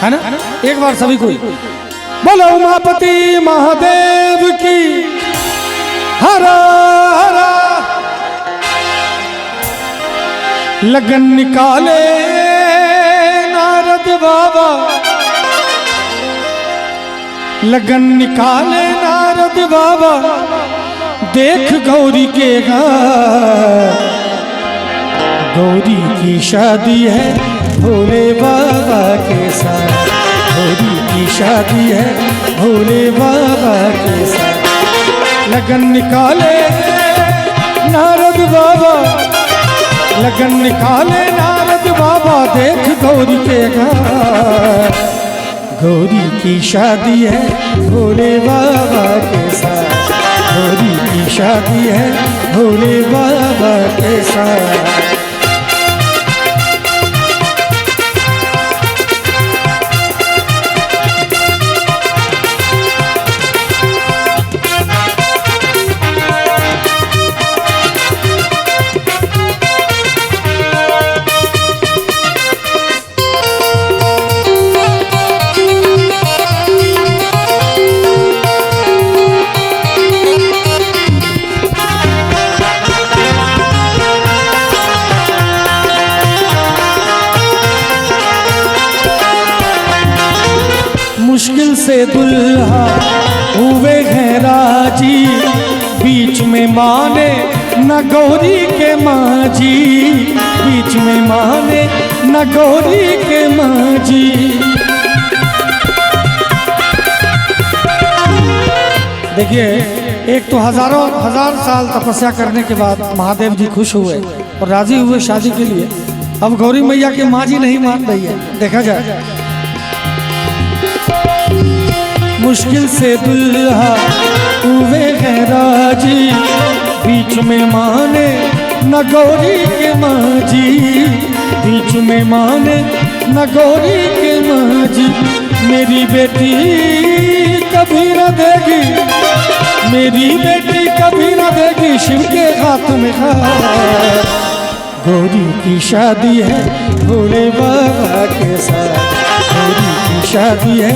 है ना? एक बार सभी कोई बोलो उमापति महादेव की हरा हरा। लगन निकाले नारद बाबा, लगन निकाले नारद बाबा, देख गौरी के घर। गौरी की शादी है भोले बाबा के साथ, गौरी की शादी है भोले बाबा के साथ। लगन निकाले नारद बाबा, लगन निकाले नारद बाबा, देख गौरी के घर। गौरी की शादी है भोले बाबा के साथ, गौरी की शादी है भोले बाबा के साथ। मुश्किल से दुल्हा हुए हैं राजी, बीच में माने न गौरी के माजी, बीच में माने न गौरी के माजी। देखिए, एक तो हजार साल तपस्या करने के बाद महादेव जी खुश हुए और राजी हुए शादी के लिए। अब गौरी मैया के माजी नहीं मान रही है, देखा जाए। मुश्किल से दुल्हा हुए हैं राजी, बीच में माने न गौरी के माजी, बीच में माने न गौरी के माजी। मेरी बेटी कभी न देगी, मेरी बेटी कभी न देगी शिव के हाथ में हार। गौरी की शादी है भोले बाबा के साथ, गौरी की शादी है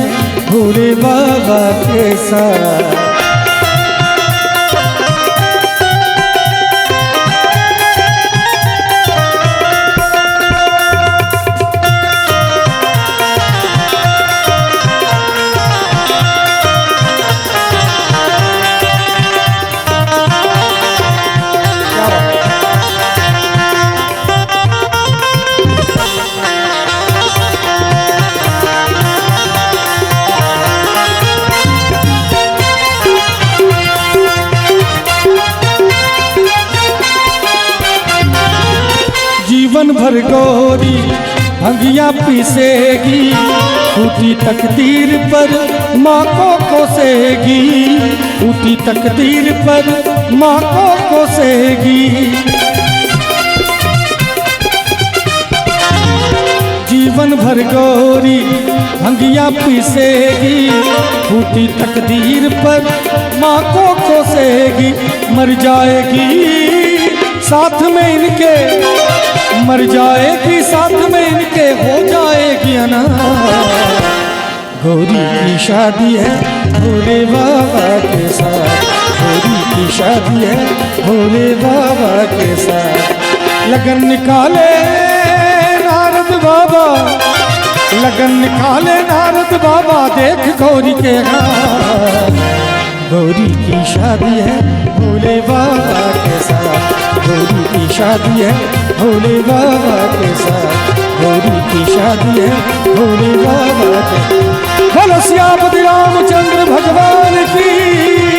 भोले बाबा के साथ। जीवन भर गौरी भंगिया पीसेगी, टूटी तकदीर पर माँ को कोसेगी, टूटी तकदीर पर माँ को कोसेगी। जीवन भर गौरी भंगिया पीसेगी, टूटी तकदीर पर माँ को कोसेगी। मर जाएगी साथ में इनके, मर जाएगी साथ में इनके, हो जाएगी अनाथ। गौरी की शादी है भोले बाबा के साथ, गौरी की शादी है भोले बाबा के साथ। लगन निकाले नारद बाबा, लगन निकाले नारद बाबा, देख गौरी के घर। गौरी की शादी है भोले बाबा के साथ, गौरी की शादी है भोले बाबा के साथ, गौरी की शादी है भोले बाबा के। बोलो श्यामपति रामचंद्र भगवान की।